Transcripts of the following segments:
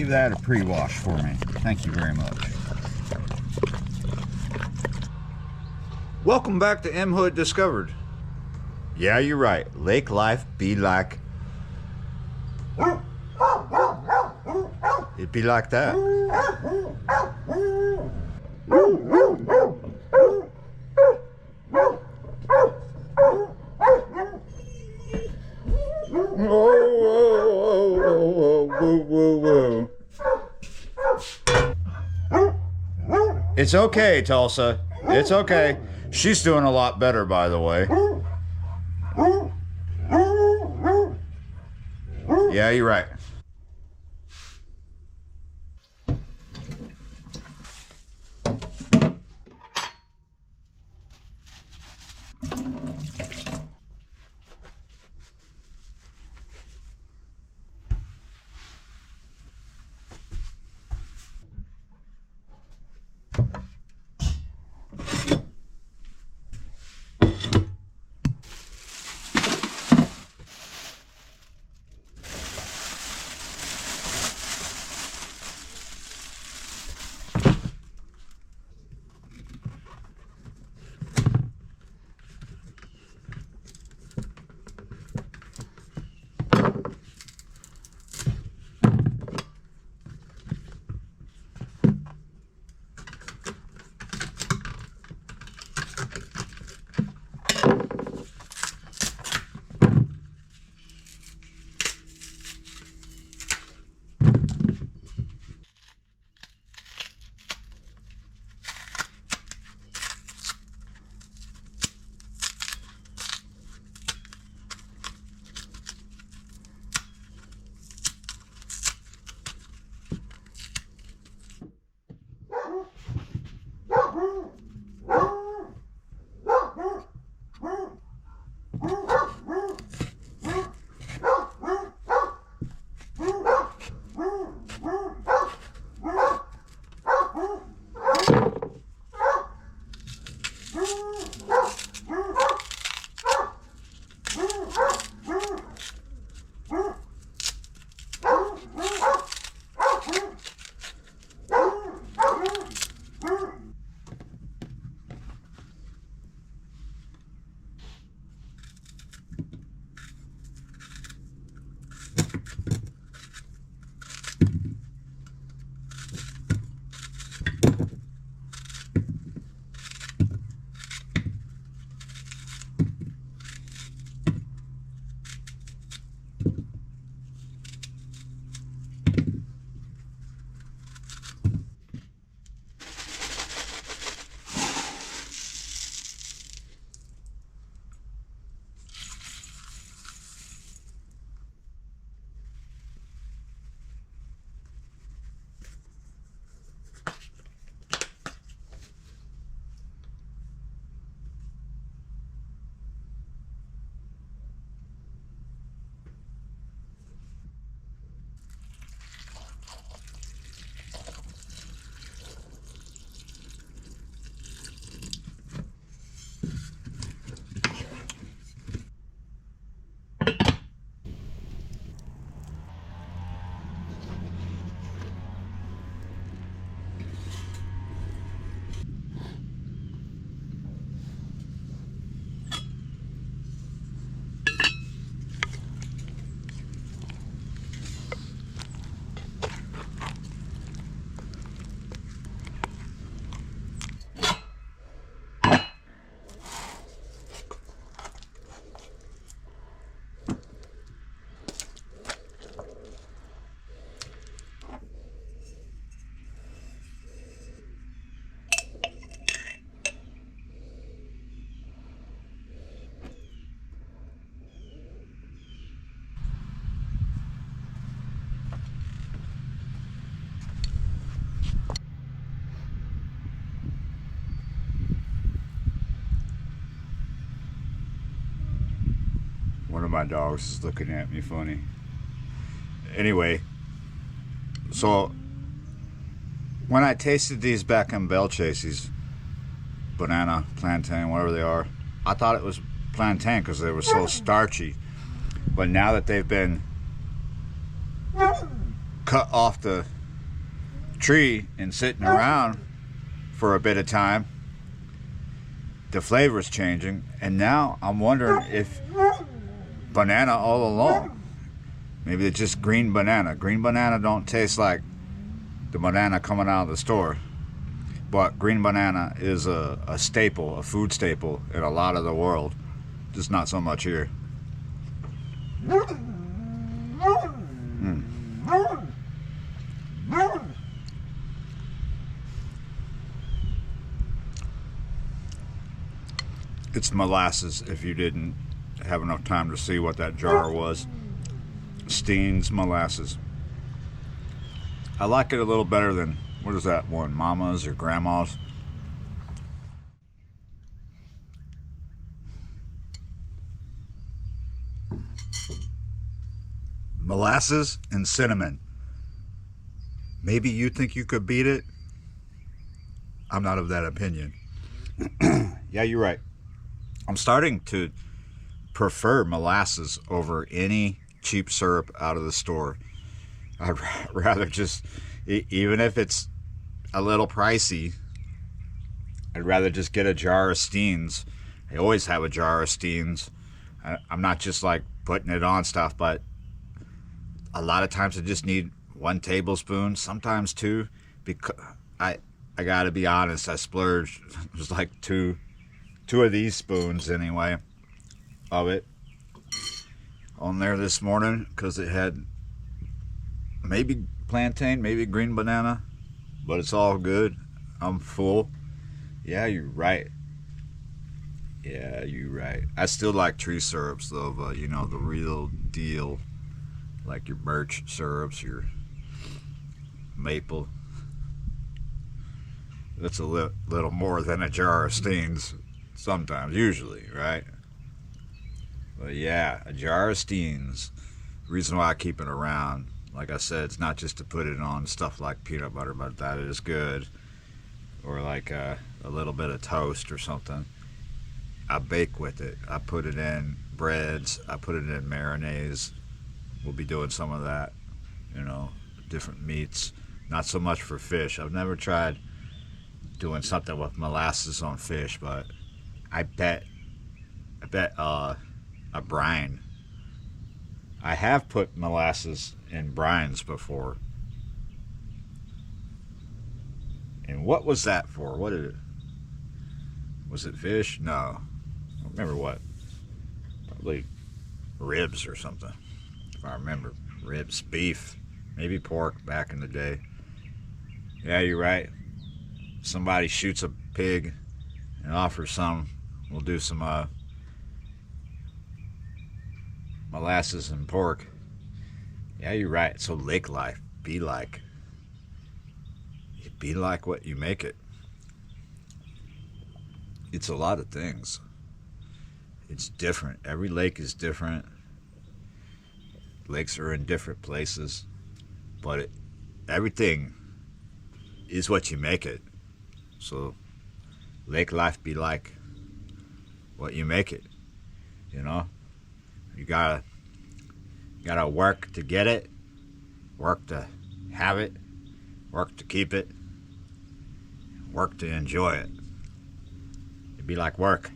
give that a pre-wash for me. Thank you very much. Welcome back to M. Hood Discovered. Yeah, you're right. Lake life be like... It'd be like that. It's okay, Tulsa. It's okay. She's doing a lot better, by the way. Yeah, you're right. One of my dogs is looking at me funny. Anyway, so when I tasted these back in Bellchase, these banana, plantain, whatever they are, I thought it was plantain because they were so starchy. But now that they've been cut off the tree and sitting around for a bit of time, the flavor's changing, and now I'm wondering if banana all along. Maybe it's just green banana. Green banana don't taste like the banana coming out of the store. But green banana is a staple, a food staple in a lot of the world. Just not so much here. Mm. It's molasses, if you didn't have enough time to see what that jar was. Steen's molasses. I like it a little better than, what is that one, Mama's or Grandma's? Molasses and cinnamon. Maybe you think you could beat it. I'm not of that opinion. Yeah, you're right. I'm starting to prefer molasses over any cheap syrup out of the store. I'd rather just, even if it's a little pricey, I'd rather just get a jar of Steen's. I always have a jar of Steen's. I'm not just like putting it on stuff, but a lot of times I just need 1 tablespoon, sometimes 2, because I gotta be honest, I splurged. It was like two of these spoons anyway of it on there this morning, because it had maybe plantain, maybe green banana, but it's all good. I'm full. Yeah, you're right. Yeah, you're right. I still like tree syrups though, but you know, the real deal, like your birch syrups, your maple. That's a little more than a jar of Steen's sometimes, usually, right? But yeah, a jar of Steen's. The reason why I keep it around, like I said, it's not just to put it on stuff like peanut butter, but that is good. Or like a little bit of toast or something. I bake with it. I put it in breads. I put it in mayonnaise. We'll be doing some of that, you know, different meats. Not so much for fish. I've never tried doing something with molasses on fish, but I bet a brine. I have put molasses in brines before. And what was that for? What did it? Was it fish? No. I don't remember what. Probably ribs or something. If I remember. Ribs, beef, maybe pork back in the day. Yeah, you're right. Somebody shoots a pig and offers some, we'll do some molasses and pork. Yeah, you're right. So lake life, be like what you make it. It's a lot of things. It's different. Every lake is different. Lakes are in different places, but everything is what you make it. So lake life be like what you make it, you know. You gotta work to get it, work to have it, work to keep it, work to enjoy it. It'd be like work.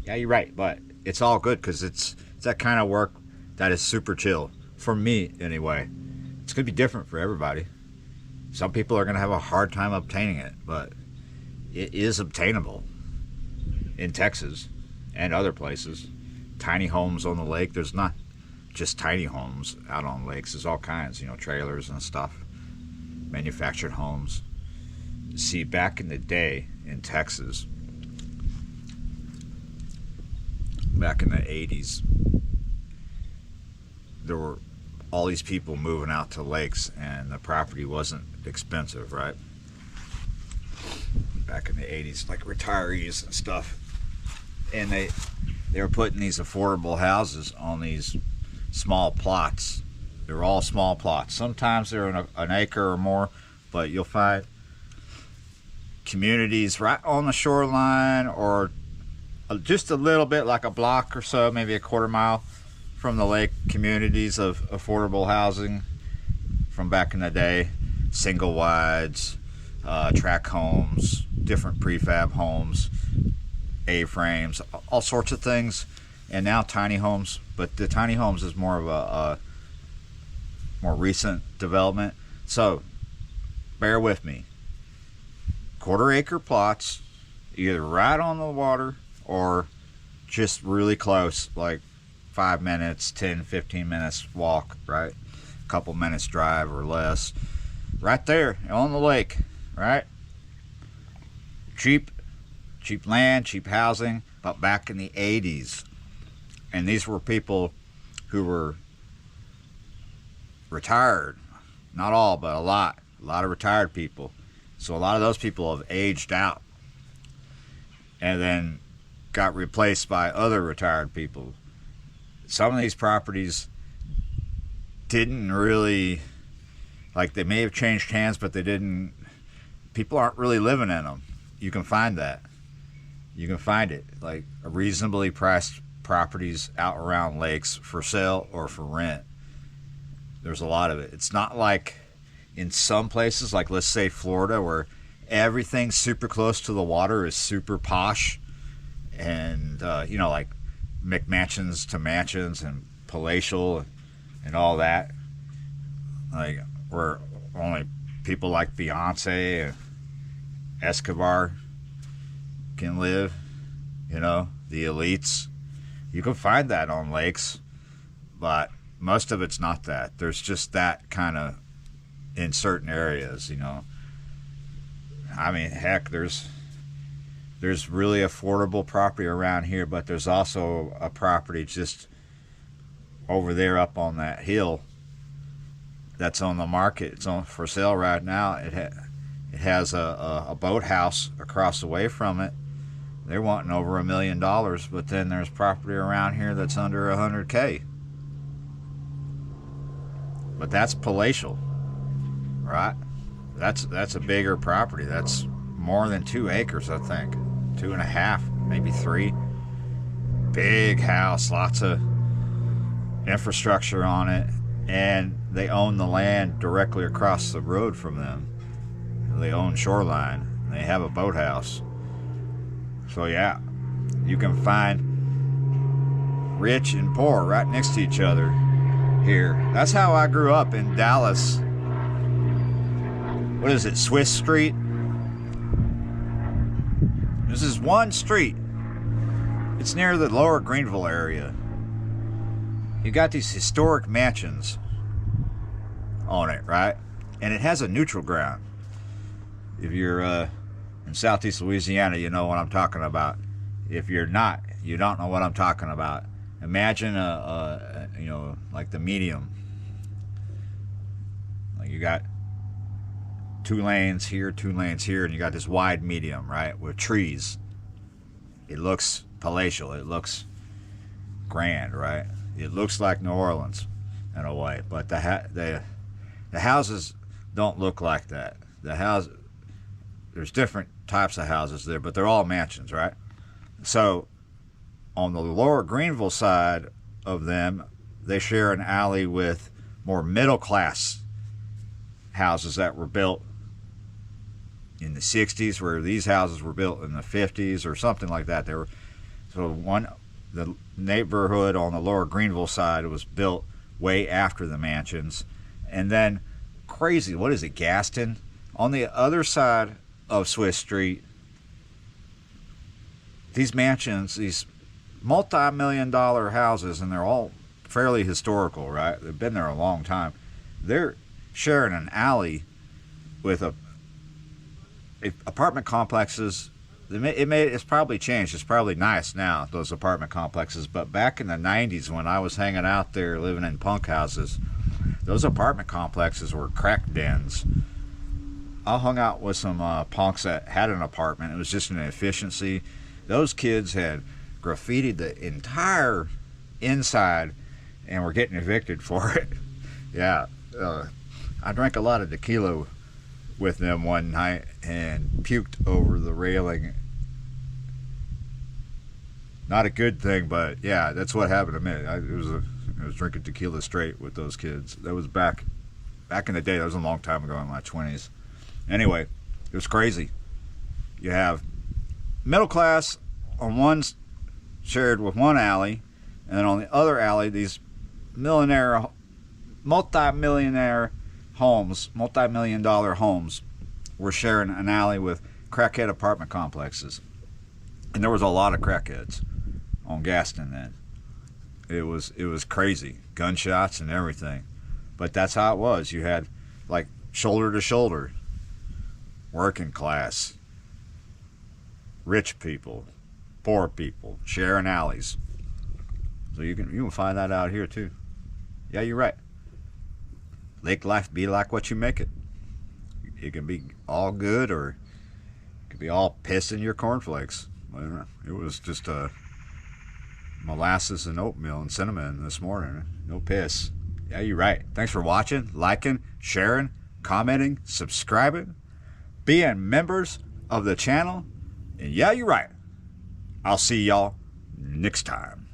Yeah, you're right, but it's all good because it's that kind of work that is super chill for me anyway. It's gonna be different for everybody. Some people are gonna have a hard time obtaining it, but it is obtainable in Texas and other places. Tiny homes on the lake. There's not just tiny homes out on lakes. There's all kinds, you know, trailers and stuff, manufactured homes. See, back in the day in Texas, back in the 80s, there were all these people moving out to lakes, and the property wasn't expensive, right? Back in the 80s, like retirees and stuff. And they were putting these affordable houses on these small plots. They're all small plots. Sometimes they're an acre or more, but you'll find communities right on the shoreline or just a little bit, like a block or so, maybe a quarter mile from the lake, communities of affordable housing. from back in the day, single wides, track homes, different prefab homes, A-frames, all sorts of things, and now tiny homes. But the tiny homes is more of a more recent development. So bear with me. Quarter-acre plots, either right on the water or just really close, like 5 minutes, 10, 15 minutes walk, right? A couple minutes drive or less. Right there on the lake, right? Cheap land, cheap housing, but back in the 80s. And these were people who were retired. Not all, but a lot of retired people. So a lot of those people have aged out and then got replaced by other retired people. Some of these properties didn't really, like, they may have changed hands, but they didn't, people aren't really living in them. You can find that. You can find it, like reasonably priced properties out around lakes for sale or for rent. There's a lot of it. It's not like in some places, like let's say Florida, where everything super close to the water is super posh, and like McMansions to mansions and palatial and all that. Like where only people like Beyonce and Escobar can live, the elites. You can find that on lakes, but most of it's not that. There's just that kind of in certain areas, I mean, heck, there's really affordable property around here, but there's also a property just over there up on that hill that's on the market. It's on for sale right now. It has a boathouse across the way from it. They're wanting over $1 million, but then there's property around here that's under $100K. But that's palatial, right? That's a bigger property. That's more than 2 acres, I think. 2.5, maybe 3. Big house, lots of infrastructure on it, and they own the land directly across the road from them. They own shoreline. They have a boathouse. So yeah, you can find rich and poor right next to each other here. That's how I grew up in Dallas. What is it, Swiss Street? This is one street. It's near the lower Greenville area. You got these historic mansions on it, right? And it has a neutral ground. If you're in southeast Louisiana, you know what I'm talking about. If you're not, you don't know what I'm talking about. Imagine like the medium. Like you got 2 lanes here, 2 lanes here, and you got this wide medium, right, with trees. It looks palatial. It looks grand, right? It looks like New Orleans in a way, but the houses don't look like that. There's different types of houses there, but they're all mansions, right? So on the lower Greenville side of them, they share an alley with more middle class houses that were built in the 60s, where these houses were built in the 50s or something like that. The neighborhood on the lower Greenville side was built way after the mansions. And then crazy, what is it, Gaston? On the other side of Swiss Street, these mansions, these multi-million-dollar houses, and they're all fairly historical, right? They've been there a long time. They're sharing an alley with apartment complexes. It's probably changed. It's probably nice now, those apartment complexes. But back in the 90s, when I was hanging out there living in punk houses, those apartment complexes were crack dens. I hung out with some punks that had an apartment. It was just an efficiency. Those kids had graffitied the entire inside and were getting evicted for it. Yeah. I drank a lot of tequila with them one night and puked over the railing. Not a good thing, but yeah, that's what happened to me. I was drinking tequila straight with those kids. That was back Back in the day, that was a long time ago in my 20s. Anyway, it was crazy. You have middle class on one shared with one alley, and then on the other alley, these multi-millionaire homes, multi-million-dollar homes, were sharing an alley with crackhead apartment complexes. And there was a lot of crackheads on Gaston then. It was crazy. Gunshots and everything. But that's how it was. You had like shoulder to shoulder, working class, rich people, poor people, sharing alleys. So you can find that out here too. Yeah, you're right. Lake life be like what you make it. It can be all good or it can be all piss in your cornflakes. It was just molasses and oatmeal and cinnamon this morning. No piss. Yeah, you're right. Thanks for watching, liking, sharing, commenting, subscribing, being members of the channel. And yeah, you're right. I'll see y'all next time.